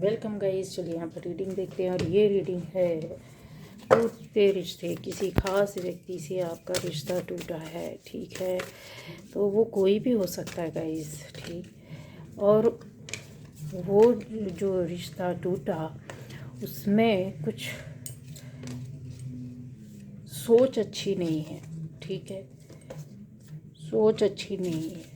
Welcome guys. चलिए यहाँ पर रीडिंग देखते हैं और ये रीडिंग है टूटते रिश्ते। किसी खास व्यक्ति से आपका रिश्ता टूटा है, ठीक है। तो वो कोई भी हो सकता है गाइस, ठीक। और वो जो रिश्ता टूटा उसमें कुछ सोच अच्छी नहीं है, ठीक है। सोच अच्छी नहीं है।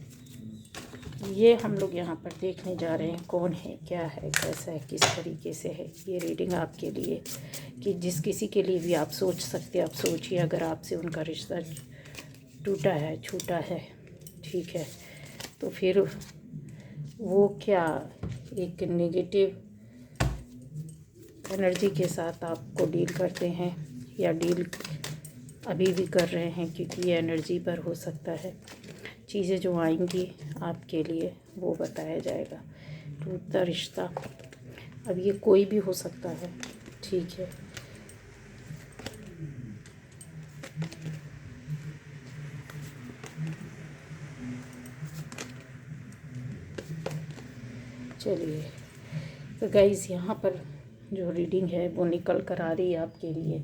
ये हम लोग यहाँ पर देखने जा रहे हैं कौन है, क्या है, कैसा है, किस तरीके से है। ये रीडिंग आपके लिए कि जिस किसी के लिए भी आप सोच सकते हैं। आप सोचिए, अगर आपसे उनका रिश्ता टूटा है, छूटा है, ठीक है, तो फिर वो क्या एक नेगेटिव एनर्जी के साथ आपको डील करते हैं या डील अभी भी कर रहे हैं, क्योंकि ये एनर्जी पर हो सकता है। चीज़ें जो आएंगी आपके लिए वो बताया जाएगा। टूटता रिश्ता, अब ये कोई भी हो सकता है, ठीक है। चलिए, तो गाइस यहाँ पर जो रीडिंग है वो निकल कर आ रही है आपके लिए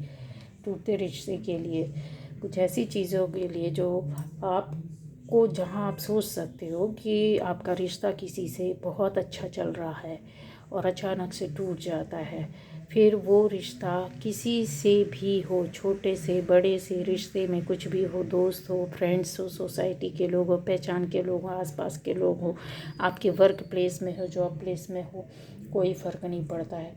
टूटते रिश्ते के लिए, कुछ ऐसी चीज़ों के लिए जो आपको, जहाँ आप सोच सकते हो कि आपका रिश्ता किसी से बहुत अच्छा चल रहा है और अचानक से टूट जाता है। फिर वो रिश्ता किसी से भी हो, छोटे से बड़े से रिश्ते में कुछ भी हो, दोस्त हो, फ्रेंड्स हो, सोसाइटी के लोग हो, पहचान के लोग हो, आसपास के लोग हो, आपके वर्क प्लेस में हो, जॉब प्लेस में हो, कोई फ़र्क नहीं पड़ता है,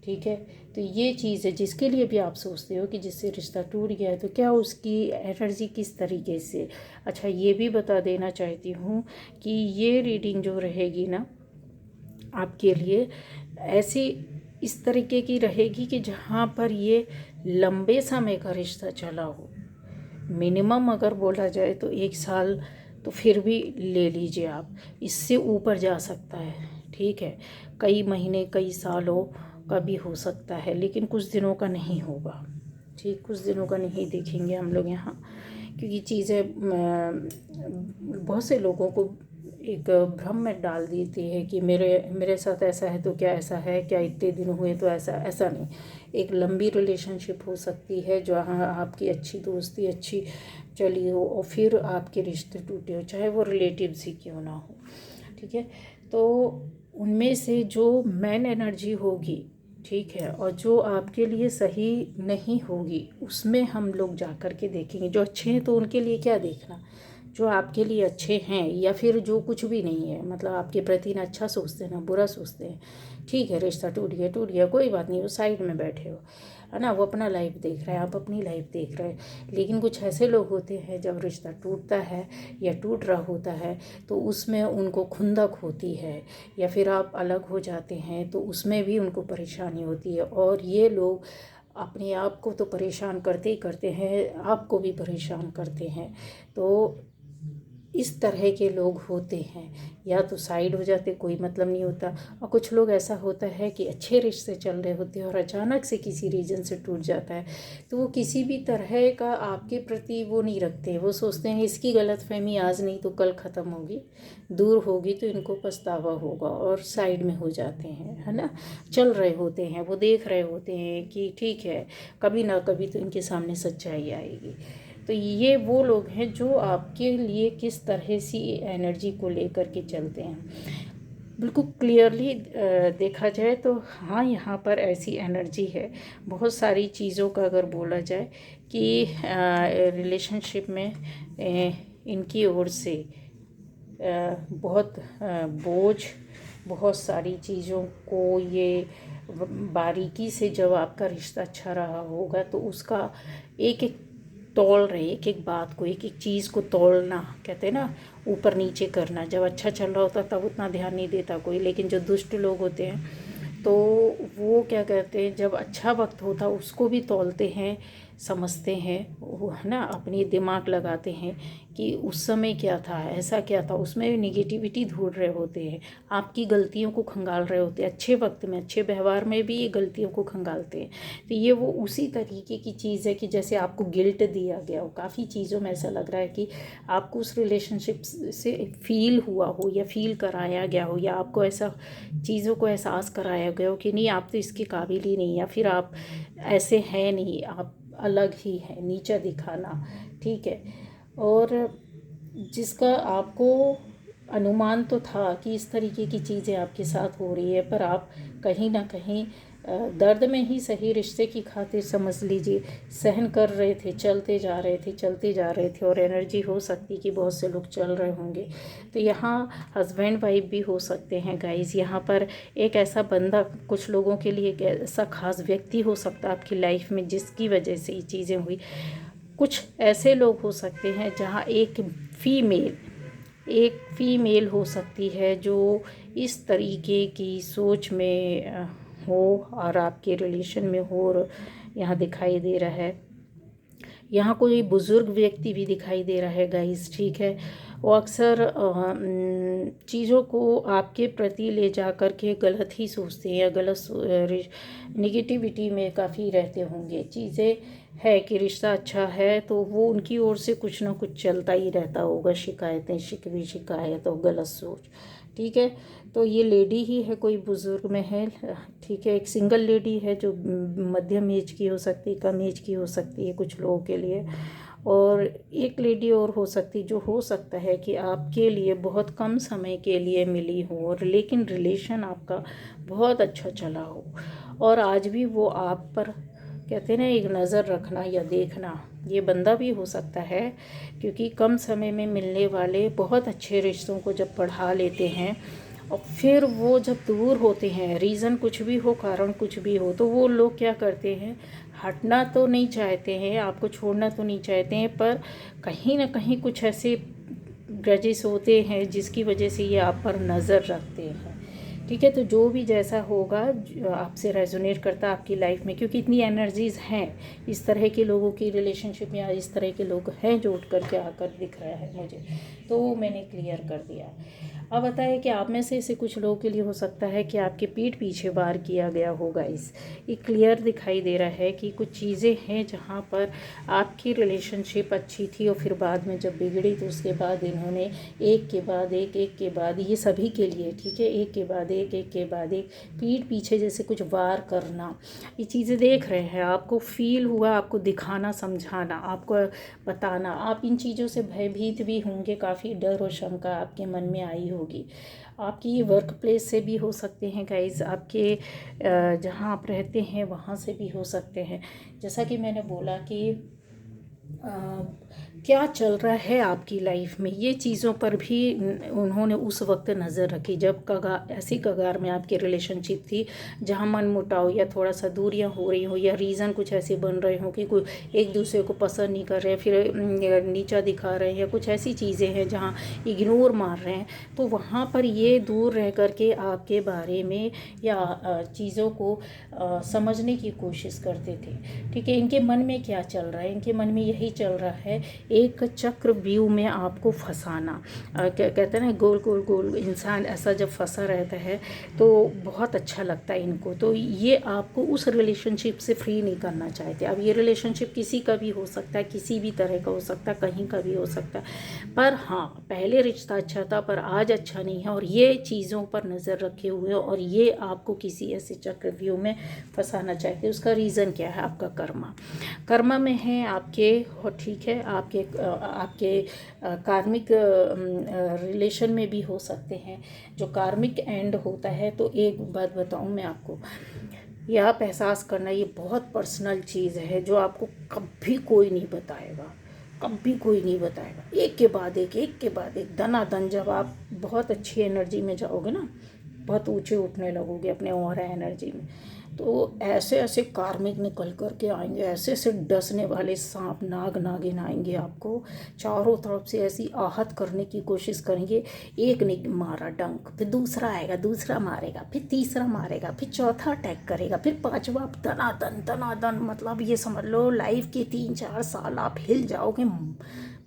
ठीक है। तो ये चीज़ है जिसके लिए भी आप सोचते हो कि जिससे रिश्ता टूट गया है, तो क्या उसकी एनर्जी किस तरीके से। अच्छा, ये भी बता देना चाहती हूँ कि ये रीडिंग जो रहेगी ना आपके लिए, ऐसी इस तरीके की रहेगी कि जहाँ पर ये लंबे समय का रिश्ता चला हो, मिनिमम अगर बोला जाए तो 1 साल, तो फिर भी ले लीजिए आप, इससे ऊपर जा सकता है, ठीक है। कई महीने, कई सालों का भी हो सकता है, लेकिन कुछ दिनों का नहीं होगा, ठीक। कुछ दिनों का नहीं देखेंगे हम लोग यहाँ, क्योंकि चीज़ें बहुत से लोगों को एक भ्रम में डाल देती है कि मेरे साथ ऐसा है तो क्या ऐसा है, क्या इतने दिन हुए तो ऐसा नहीं। एक लंबी रिलेशनशिप हो सकती है जहाँ आपकी अच्छी दोस्ती अच्छी चली हो और फिर आपके रिश्ते टूटे हो, चाहे वो रिलेटिव्स ही क्यों ना हो, ठीक है। तो उनमें से जो मैन एनर्जी होगी, ठीक है, और जो आपके लिए सही नहीं होगी, उसमें हम लोग जा कर के देखेंगे। जो अच्छे हैं तो उनके लिए क्या देखना, जो आपके लिए अच्छे हैं या फिर जो कुछ भी नहीं है, मतलब आपके प्रति ना अच्छा सोचते हैं ना बुरा सोचते हैं, ठीक है। रिश्ता टूट गया कोई बात नहीं, वो साइड में बैठे हो, है ना, वो अपना लाइफ देख रहा है, आप अपनी लाइफ देख रहे हैं। लेकिन कुछ ऐसे लोग होते हैं जब रिश्ता टूटता है या टूट रहा होता है तो उसमें उनको खुंदक होती है या फिर आप अलग हो जाते हैं तो उसमें भी उनको परेशानी होती है। और ये लोग अपने आप को तो परेशान करते ही करते हैं, आपको भी परेशान करते हैं। तो इस तरह के लोग होते हैं, या तो साइड हो जाते, कोई मतलब नहीं होता। और कुछ लोग ऐसा होता है कि अच्छे रिश्ते चल रहे होते हैं और अचानक से किसी रीज़न से टूट जाता है, तो वो किसी भी तरह का आपके प्रति वो नहीं रखते। वो सोचते हैं इसकी गलतफहमी आज नहीं तो कल ख़त्म होगी, दूर होगी तो इनको पछतावा होगा, और साइड में हो जाते हैं, है ना। चल रहे होते हैं, वो देख रहे होते हैं कि ठीक है, कभी ना कभी तो इनके सामने सच्चाई आएगी। तो ये वो लोग हैं जो आपके लिए किस तरह से एनर्जी को लेकर के चलते हैं। बिल्कुल क्लियरली देखा जाए तो हाँ, यहाँ पर ऐसी एनर्जी है। बहुत सारी चीज़ों का अगर बोला जाए कि रिलेशनशिप में इनकी ओर से बहुत बोझ, बहुत सारी चीज़ों को ये बारीकी से, जब आपका रिश्ता अच्छा रहा होगा तो उसका एक एक तौल रहे, एक एक बात को, एक एक चीज़ को तौलना, कहते हैं ना, ऊपर नीचे करना। जब अच्छा चल रहा होता तब उतना ध्यान नहीं देता कोई, लेकिन जो दुष्ट लोग होते हैं तो वो क्या कहते हैं, जब अच्छा वक्त होता उसको भी तौलते हैं, समझते हैं, वो है ना, अपनी दिमाग लगाते हैं कि उस समय क्या था, ऐसा क्या था, उसमें निगेटिविटी ढूंढ रहे होते हैं, आपकी गलतियों को खंगाल रहे होते हैं, अच्छे वक्त में अच्छे व्यवहार में भी ये गलतियों को खंगालते हैं। तो ये वो उसी तरीके की चीज़ है कि जैसे आपको गिल्ट दिया गया हो, काफ़ी चीज़ों में ऐसा लग रहा है कि आपको उस रिलेशनशिप से फील हुआ हो या फील कराया गया हो, या आपको ऐसा चीज़ों को एहसास कराया गया हो कि नहीं आप तो इसके काबिल ही नहीं, या फिर आप ऐसे हैं नहीं, आप अलग ही हैं, नीचा दिखाना, ठीक है। और जिसका आपको अनुमान तो था कि इस तरीके की चीज़ें आपके साथ हो रही है, पर आप कहीं ना कहीं दर्द में ही सही रिश्ते की खातिर समझ लीजिए सहन कर रहे थे, चलते जा रहे थे, चलते जा रहे थे। और एनर्जी हो सकती कि बहुत से लोग चल रहे होंगे, तो यहाँ हस्बैंड वाइफ भी हो सकते हैं गाइस। यहाँ पर एक ऐसा बंदा, कुछ लोगों के लिए एक ऐसा खास व्यक्ति हो सकता है आपकी लाइफ में जिसकी वजह से ये चीज़ें हुई। कुछ ऐसे लोग हो सकते हैं जहाँ एक फीमेल हो सकती है जो इस तरीके की सोच में हो और आपके रिलेशन में हो, और यहाँ दिखाई दे रहा है। यहाँ कोई बुज़ुर्ग व्यक्ति भी दिखाई दे रहा है गाइस, ठीक है। वो अक्सर चीज़ों को आपके प्रति ले जा कर के गलत ही सोचते हैं, या गलत निगेटिविटी में काफ़ी रहते होंगे। चीज़ें है कि रिश्ता अच्छा है तो वो उनकी ओर से कुछ ना कुछ चलता ही रहता होगा, शिकायतें, शिकवी, शिकायत और गलत सोच, ठीक है। तो ये लेडी ही है, कोई बुज़ुर्ग में है, ठीक है। एक सिंगल लेडी है जो मध्यम एज की हो सकती है, कम एज की हो सकती है कुछ लोगों के लिए। और एक लेडी और हो सकती, जो हो सकता है कि आपके लिए बहुत कम समय के लिए मिली हो, और लेकिन रिलेशन आपका बहुत अच्छा चला हो, और आज भी वो आप पर, कहते हैं ना, एक नज़र रखना या देखना, ये बंदा भी हो सकता है। क्योंकि कम समय में मिलने वाले बहुत अच्छे रिश्तों को जब बढ़ा लेते हैं, और फिर वो जब दूर होते हैं, रीज़न कुछ भी हो, कारण कुछ भी हो, तो वो लोग क्या करते हैं, हटना तो नहीं चाहते हैं, आपको छोड़ना तो नहीं चाहते हैं, पर कहीं ना कहीं कुछ ऐसे ग्रजेस होते हैं जिसकी वजह से ये आप पर नज़र रखते हैं, ठीक है। तो जो भी जैसा होगा, आपसे रेजोनेट करता है आपकी लाइफ में, क्योंकि इतनी एनर्जीज़ हैं इस तरह के लोगों की रिलेशनशिप, या इस तरह के लोग हैं जो उठ करके आकर दिख रहा है मुझे, तो वो मैंने क्लियर कर दिया। अब बताए कि आप में से ऐसे कुछ लोगों के लिए हो सकता है कि आपके पीठ पीछे वार किया गया होगा। ये क्लियर दिखाई दे रहा है कि कुछ चीज़ें हैं जहाँ पर आपकी रिलेशनशिप अच्छी थी, और फिर बाद में जब बिगड़ी तो उसके बाद इन्होंने एक के बाद एक, ये सभी के लिए, ठीक है, एक के बाद एक पीठ पीछे जैसे कुछ वार करना, ये चीज़ें देख रहे हैं। आपको फील हुआ, आपको दिखाना, समझाना, आपको बताना, आप इन चीज़ों से भयभीत भी होंगे, काफ़ी डर और शंका आपके मन में आई होगी। आपकी वर्क प्लेस से भी हो सकते हैं गाइज, आपके जहाँ आप रहते हैं वहाँ से भी हो सकते हैं। जैसा कि मैंने बोला कि क्या चल रहा है आपकी लाइफ में, ये चीज़ों पर भी उन्होंने उस वक्त नज़र रखी जब ऐसी कगार में आपकी रिलेशनशिप थी जहाँ मन मुटाव या थोड़ा सा दूरियां हो रही हो, या रीज़न कुछ ऐसे बन रहे हो कि कोई एक दूसरे को पसंद नहीं कर रहे, फिर नीचा दिखा रहे हैं, या कुछ ऐसी चीज़ें हैं जहाँ इग्नोर मार रहे हैं। तो वहाँ पर ये दूर रह कर के आपके बारे में या चीज़ों को समझने की कोशिश करते थे, ठीक है। इनके मन में क्या चल रहा है, इनके मन में यही चल रहा है, एक चक्र व्यू में आपको फंसाना। कहते हैं ना, गोल गोल गोल इंसान ऐसा जब फंसा रहता है तो बहुत अच्छा लगता है इनको। तो ये आपको उस रिलेशनशिप से फ्री नहीं करना चाहते। अब ये रिलेशनशिप किसी का भी हो सकता है, किसी भी तरह का हो सकता है, कहीं का भी हो सकता है, पर हाँ, पहले रिश्ता अच्छा था पर आज अच्छा नहीं है, और ये चीज़ों पर नज़र रखे हुए, और ये आपको किसी ऐसे चक्रव्यूह में फंसाना चाहते हैं। उसका रीज़न क्या है, आपका कर्मा में है आपके, और ठीक है, आपके कार्मिक रिलेशन में भी हो सकते हैं। जो कार्मिक एंड होता है, तो एक बात बताऊं मैं आपको, ये आप एहसास करना, ये बहुत पर्सनल चीज़ है जो आपको कभी कोई नहीं बताएगा, कभी कोई नहीं बताएगा। एक के बाद एक दनादन जब आप बहुत अच्छी एनर्जी में जाओगे ना, बहुत ऊंचे उठने लगोगे अपने ऑरा एनर्जी में, तो ऐसे ऐसे कार्मिक निकल कर के आएंगे, ऐसे ऐसे डसने वाले सांप नाग नागिन आएंगे, आपको चारों तरफ से ऐसी आहत करने की कोशिश करेंगे। एक ने मारा डंक, फिर दूसरा आएगा, दूसरा मारेगा, फिर तीसरा मारेगा, फिर चौथा अटैक करेगा, फिर पांचवा दनादन दनादन। मतलब ये समझ लो लाइफ के 3-4 साल आप हिल जाओगे,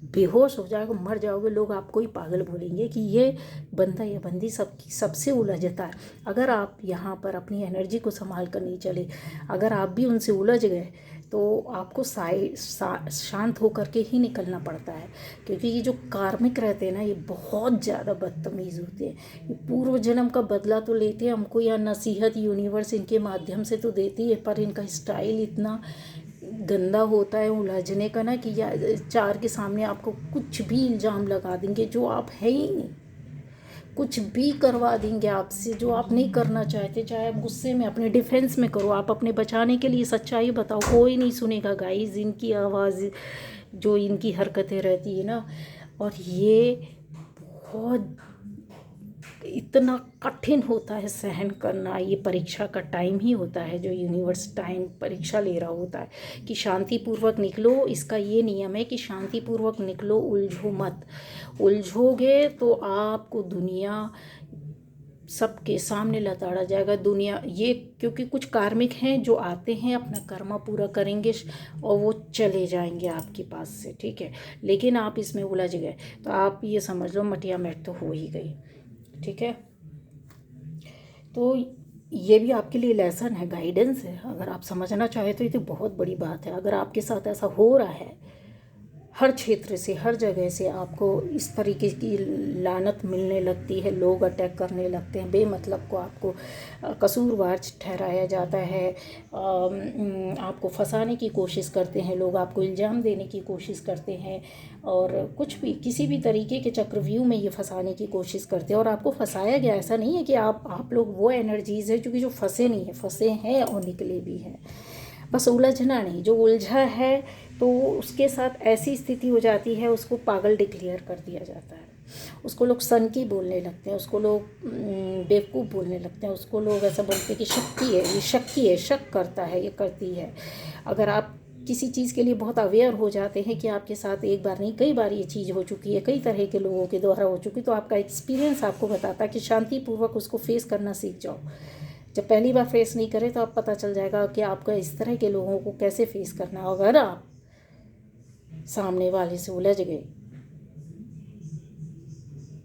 बेहोश हो जाओगे, मर जाओगे। लोग आपको ही पागल बोलेंगे कि ये बंदा या बंदी सबसे उलझता है। अगर आप यहाँ पर अपनी एनर्जी को संभाल कर नहीं चले, अगर आप भी उनसे उलझ गए, तो आपको शांत होकर के ही निकलना पड़ता है। क्योंकि ये जो कार्मिक रहते हैं ना, ये बहुत ज़्यादा बदतमीज़ होते हैं। ये पूर्व जन्म का बदला तो लेते हैं हमको, या नसीहत यूनिवर्स इनके माध्यम से तो देती है, पर इनका स्टाइल इतना गंदा होता है उलझने का ना, कि चार के सामने आपको कुछ भी इल्ज़ाम लगा देंगे जो आप है ही नहीं। कुछ भी करवा देंगे आपसे जो आप नहीं करना चाहते, चाहे आप गुस्से में अपने डिफेंस में करो, आप अपने बचाने के लिए सच्चाई बताओ, कोई नहीं सुनेगा गाइस। इनकी आवाज़, जो इनकी हरकतें रहती है ना, और ये बहुत इतना कठिन होता है सहन करना। ये परीक्षा का टाइम ही होता है, जो यूनिवर्स टाइम परीक्षा ले रहा होता है कि शांतिपूर्वक निकलो। इसका ये नियम है कि शांतिपूर्वक निकलो, उलझो मत। उलझोगे तो आपको दुनिया सबके सामने लताड़ा जाएगा। दुनिया ये, क्योंकि कुछ कार्मिक हैं जो आते हैं, अपना कर्म पूरा करेंगे और वो चले जाएंगे आपके पास से, ठीक है। लेकिन आप इसमें उलझ गए तो आप ये समझ लो मटिया मेट तो हो ही गई, ठीक है। तो ये भी आपके लिए लेसन है, गाइडेंस है। अगर आप समझना चाहे तो ये तो बहुत बड़ी बात है। अगर आपके साथ ऐसा हो रहा है, हर क्षेत्र से, हर जगह से आपको इस तरीके की लानत मिलने लगती है, लोग अटैक करने लगते हैं, बेमतलब को आपको कसूरवार ठहराया जाता है, आपको फंसाने की कोशिश करते हैं लोग, आपको इल्ज़ाम देने की कोशिश करते हैं, और कुछ भी किसी भी तरीके के चक्रव्यूह में ये फंसाने की कोशिश करते हैं। और आपको फंसाया गया, ऐसा नहीं है कि आप लोग वो एनर्जीज़ है क्योंकि जो फंसे नहीं है, फंसे हैं और निकले भी हैं। बस उलझना नहीं, जो उलझा है तो उसके साथ ऐसी स्थिति हो जाती है, उसको पागल डिक्लेयर कर दिया जाता है, उसको लोग सनकी बोलने लगते हैं, उसको लोग बेवकूफ़ बोलने लगते हैं, उसको लोग ऐसा बोलते हैं कि शक्ति है, ये शक्ति है, शक करता है, ये करती है। अगर आप किसी चीज़ के लिए बहुत अवेयर हो जाते हैं कि आपके साथ एक बार नहीं कई बार ये चीज़ हो चुकी है, कई तरह के लोगों के द्वारा हो चुकी, तो आपका एक्सपीरियंस आपको बताता है कि शांतिपूर्वक उसको फेस करना सीख जाओ। जब पहली बार फेस नहीं करें तो आप पता चल जाएगा कि आपका इस तरह के लोगों को कैसे फेस करना है। अगर आप सामने वाले से उलझ गए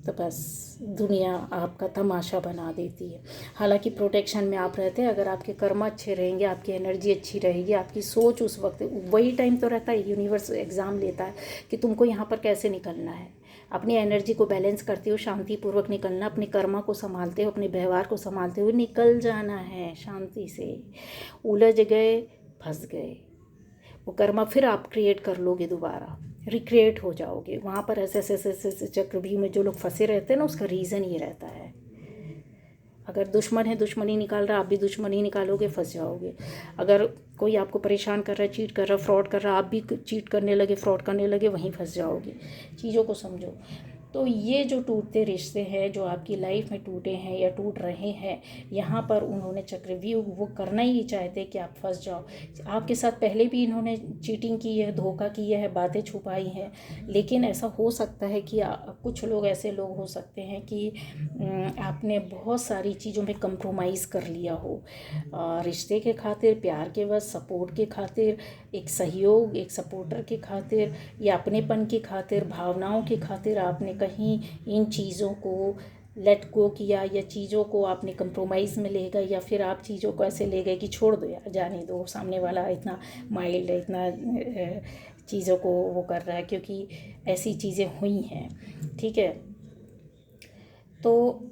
तो बस दुनिया आपका तमाशा बना देती है। हालांकि प्रोटेक्शन में आप रहते हैं, अगर आपके कर्म अच्छे रहेंगे, आपकी एनर्जी अच्छी रहेगी, आपकी सोच उस वक्त, वही टाइम तो रहता है, यूनिवर्स एग्ज़ाम लेता है कि तुमको यहाँ पर कैसे निकलना है। अपनी एनर्जी को बैलेंस करते हो, शांतिपूर्वक निकलना, अपने कर्मा को संभालते हो, अपने व्यवहार को संभालते हुए निकल जाना है शांति से। उलझ गए, फंस गए, वो कर्मा फिर आप क्रिएट कर लोगे, दोबारा रिक्रिएट हो जाओगे वहाँ पर। ऐसे ऐसे ऐसे ऐसे चक्रव्यूह में जो लोग फंसे रहते हैं ना, उसका रीज़न ये रहता है। अगर दुश्मन है, दुश्मनी निकाल रहा, आप भी दुश्मनी निकालोगे, फंस जाओगे। अगर कोई आपको परेशान कर रहा है, चीट कर रहा है, फ्रॉड कर रहा है, आप भी चीट करने लगे, फ्रॉड करने लगे, वहीं फंस जाओगे। चीज़ों को समझो। तो ये जो टूटते रिश्ते हैं, जो आपकी लाइफ में टूटे हैं या टूट रहे हैं, यहाँ पर उन्होंने चक्रव्यूह वो करना ही चाहते कि आप फंस जाओ। आपके साथ पहले भी इन्होंने चीटिंग की है, धोखा किया है, बातें छुपाई हैं। लेकिन ऐसा हो सकता है कि कुछ लोग ऐसे लोग हो सकते हैं कि आपने बहुत सारी चीज़ों में कंप्रोमाइज़ कर लिया हो, रिश्ते के खातिर, प्यार के बस, सपोर्ट के खातिर, एक सहयोग, एक सपोर्टर के खातिर, या अपनेपन की खातिर, भावनाओं की खातिर आपने कहीं इन चीज़ों को लेट गो किया, या चीज़ों को आपने कंप्रोमाइज़ में ले गए, या फिर आप चीज़ों को ऐसे ले गए कि छोड़ दो यार, जाने दो, सामने वाला इतना माइल्ड है, इतना चीज़ों को वो कर रहा है, क्योंकि ऐसी चीज़ें हुई हैं, ठीक है। तो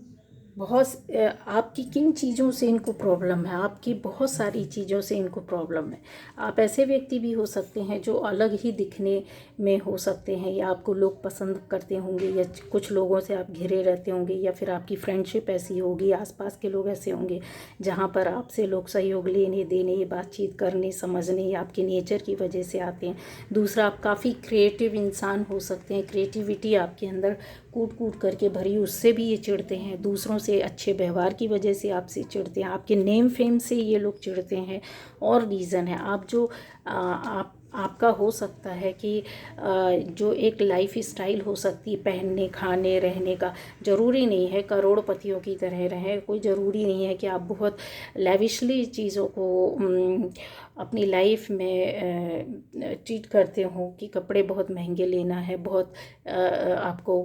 बहुत आपकी किन चीज़ों से इनको प्रॉब्लम है, आपकी बहुत सारी चीज़ों से इनको प्रॉब्लम है। आप ऐसे व्यक्ति भी हो सकते हैं जो अलग ही दिखने में हो सकते हैं, या आपको लोग पसंद करते होंगे, या कुछ लोगों से आप घिरे रहते होंगे, या फिर आपकी फ्रेंडशिप ऐसी होगी, आसपास के लोग ऐसे होंगे जहाँ पर आपसे लोग सहयोग लेने देने, बातचीत करने, समझने, आपके नेचर की वजह से आते हैं। दूसरा, आप काफ़ी क्रिएटिव इंसान हो सकते हैं, क्रिएटिविटी आपके अंदर कूट कूट करके भरी, उससे भी ये चिढ़ते हैं। दूसरों से, अच्छे व्यवहार की वजह से आपसे चिढ़ते हैं, आपके नेम फेम से ये लोग चिढ़ते हैं। और रीज़न है आप जो आपका हो सकता है कि जो एक लाइफ स्टाइल हो सकती है पहनने, खाने, रहने का, ज़रूरी नहीं है करोड़पतियों की तरह रहें। कोई ज़रूरी नहीं है कि आप बहुत लेविशली चीज़ों को अपनी लाइफ में ट्रीट करते हो, कि कपड़े बहुत महंगे लेना है, बहुत आपको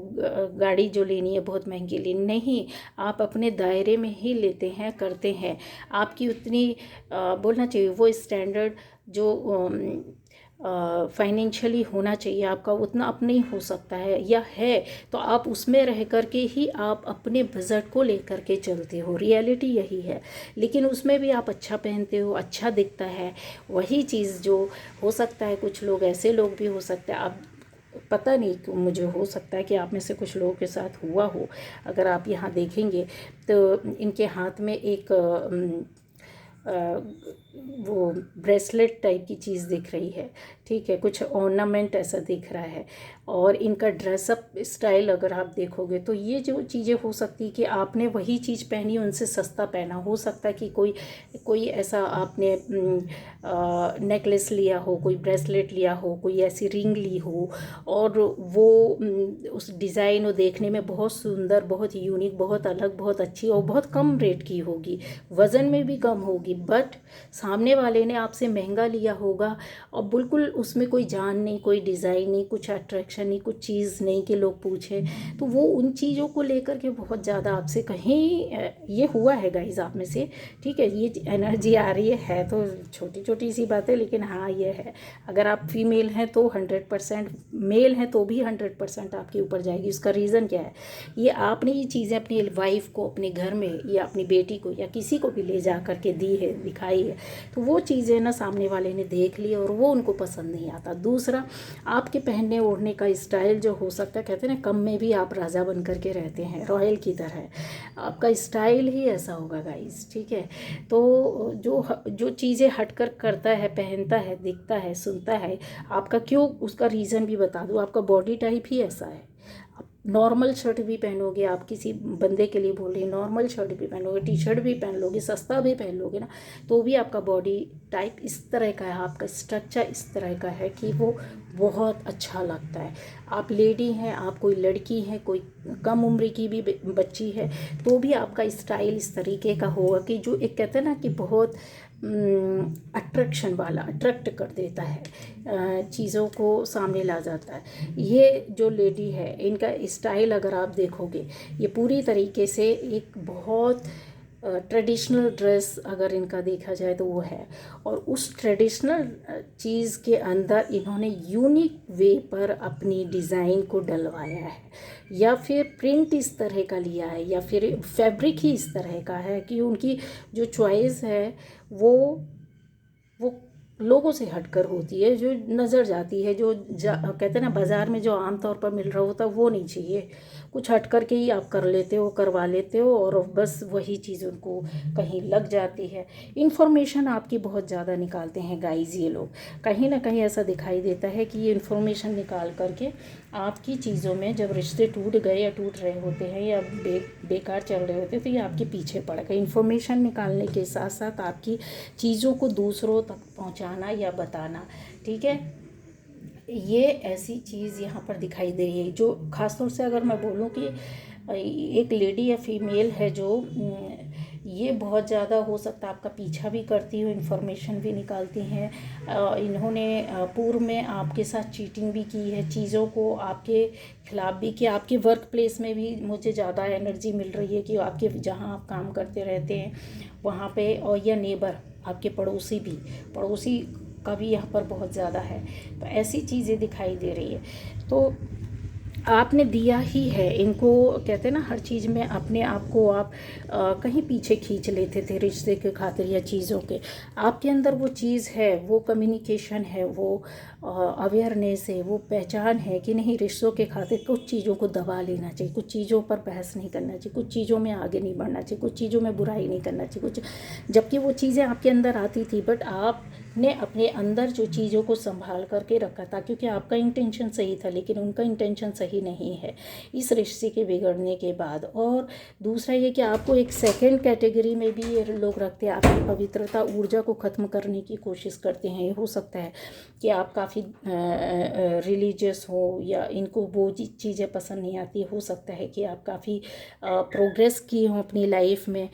गाड़ी जो लेनी है बहुत महंगी लेनी नहीं। आप अपने दायरे में ही लेते हैं, करते हैं। आपकी उतनी बोलना चाहिए वो स्टैंडर्ड जो फाइनेंशियली होना चाहिए आपका, उतना अब नहीं हो सकता है, या है तो आप उसमें रह कर के ही आप अपने बजट को लेकर के चलते हो। रियलिटी यही है। लेकिन उसमें भी आप अच्छा पहनते हो, अच्छा दिखता है। वही चीज़ जो हो सकता है, कुछ लोग ऐसे लोग भी हो सकते हैं, आप पता नहीं क्यों, मुझे हो सकता है कि आप में से कुछ लोगों के साथ हुआ हो। अगर आप यहाँ देखेंगे तो इनके हाथ में एक वो ब्रेसलेट टाइप की चीज़ दिख रही है, ठीक है, कुछ ऑर्नामेंट ऐसा दिख रहा है। और इनका ड्रेसअप स्टाइल अगर आप देखोगे तो ये जो चीज़ें हो सकती है कि आपने वही चीज़ पहनी, उनसे सस्ता पहना। हो सकता है कि कोई ऐसा आपने नेकलेस लिया हो, कोई ब्रेसलेट लिया हो, कोई ऐसी रिंग ली हो, और वो उस डिज़ाइन वो देखने में बहुत सुंदर, बहुत यूनिक, बहुत अलग, बहुत अच्छी और बहुत कम रेट की होगी, वज़न में भी कम होगी, बट सामने वाले ने आपसे महंगा लिया होगा और बिल्कुल उसमें कोई जान नहीं, कोई डिज़ाइन नहीं, कुछ अट्रैक्शन नहीं, कुछ चीज़ नहीं कि लोग पूछें। तो वो उन चीज़ों को लेकर के बहुत ज़्यादा आपसे कहीं ये हुआ है गाइस आप में से, ठीक है, ये एनर्जी आ रही है तो छोटी छोटी सी बात है, लेकिन हाँ ये है। अगर आप फीमेल हैं तो 100%, मेल हैं तो भी 100% आपके ऊपर जाएगी। उसका रीज़न क्या है, ये आपने ये चीज़ें अपनी वाइफ को, अपने घर में, या अपनी बेटी को, या किसी को भी ले जा करके दी है, दिखाई है, तो वो चीज़ें ना सामने वाले ने देख ली और वो उनको पसंद नहीं आता। दूसरा, आपके पहनने ओढ़ने का स्टाइल जो हो सकता है, कहते हैं ना कम में भी आप राजा बन करके रहते हैं, रॉयल की तरह आपका स्टाइल ही ऐसा होगा गाइस, ठीक है। तो जो चीज़ें हटकर करता है, पहनता है, दिखता है, सुनता है, आपका क्यों, उसका रीज़न भी बता दूँ, आपका बॉडी टाइप ही ऐसा है। नॉर्मल शर्ट भी पहनोगे, आप किसी बंदे के लिए बोल रही, नॉर्मल शर्ट भी पहनोगे, टी शर्ट भी पहन लोगे, सस्ता भी पहन लोगे ना, तो भी आपका बॉडी टाइप इस तरह का है, आपका स्ट्रक्चर इस तरह का है कि वो बहुत अच्छा लगता है। आप लेडी हैं, आप कोई लड़की हैं, कोई कम उम्र की भी बच्ची है, तो भी आपका स्टाइल इस तरीके का होगा कि जो एक कहते हैं ना कि बहुत अट्रैक्शन वाला, अट्रैक्ट कर देता है, चीज़ों को सामने ला जाता है। ये जो लेडी है, इनका स्टाइल अगर आप देखोगे, ये पूरी तरीके से एक बहुत ट्रेडिशनल ड्रेस अगर इनका देखा जाए तो वो है, और उस ट्रेडिशनल चीज़ के अंदर इन्होंने यूनिक वे पर अपनी डिज़ाइन को डलवाया है, या फिर प्रिंट इस तरह का लिया है, या फिर फैब्रिक ही इस तरह का है कि उनकी जो चॉइस है वो लोगों से हटकर होती है, जो नज़र जाती है, जो कहते हैं ना बाज़ार में जो आम तौर पर मिल रहा होता है वो नहीं चाहिए, कुछ हट कर के ही आप कर लेते हो, करवा लेते हो, और बस वही चीज़ उनको कहीं लग जाती है। इन्फॉर्मेशन आपकी बहुत ज़्यादा निकालते हैं गाइज ये लोग, कहीं ना कहीं ऐसा दिखाई देता है कि ये इन्फॉर्मेशन निकाल करके आपकी चीज़ों में, जब रिश्ते टूट गए या टूट रहे होते हैं या बेकार चल रहे होते हैं, तो ये आपके पीछे पड़ गए। इन्फॉर्मेशन निकालने के साथ साथ आपकी चीज़ों को दूसरों तक पहुंचाना या बताना, ठीक है, ये ऐसी चीज़ यहाँ पर दिखाई दे रही है। जो ख़ासतौर से अगर मैं बोलूँ कि एक लेडी या फीमेल है जो ये बहुत ज़्यादा हो सकता है आपका पीछा भी करती हो, इन्फॉर्मेशन भी निकालती हैं, इन्होंने पूर्व में आपके साथ चीटिंग भी की है, चीज़ों को आपके खिलाफ भी किया। आपके वर्क प्लेस में भी मुझे ज़्यादा एनर्जी मिल रही है कि आपके जहाँ आप काम करते रहते हैं वहाँ पे, और या नेबर, आपके पड़ोसी का भी यहाँ पर बहुत ज़्यादा है। तो ऐसी चीज़ें दिखाई दे रही है। तो आपने दिया ही है इनको, कहते हैं ना हर चीज़ में अपने आप को आप कहीं पीछे खींच लेते थे रिश्ते के खातिर या चीज़ों के। आपके अंदर वो चीज़ है, वो कम्युनिकेशन है, वो अवेयरनेस है, वो पहचान है कि नहीं रिश्तों के खातिर कुछ चीज़ों को दबा लेना चाहिए, कुछ चीज़ों पर बहस नहीं करना चाहिए, कुछ चीज़ों में आगे नहीं बढ़ना चाहिए, कुछ चीज़ों में बुराई नहीं करना चाहिए, कुछ जबकि वो चीज़ें आपके अंदर आती थी, बट आपने अपने अंदर जो चीज़ों को संभाल करके रखा था क्योंकि आपका इंटेंशन सही था, लेकिन उनका इंटेंशन सही नहीं है इस रिश्ते के बिगड़ने के बाद। और दूसरा ये कि आपको एक सेकंड कैटेगरी में भी ये लोग रखते हैं, आपकी पवित्रता ऊर्जा को ख़त्म करने की कोशिश करते हैं। ये हो सकता है कि आप काफ़ी रिलीजियस हो या इनको वो चीज़ें पसंद नहीं आती, हो सकता है कि आप काफ़ी प्रोग्रेस की हो अपनी लाइफ में,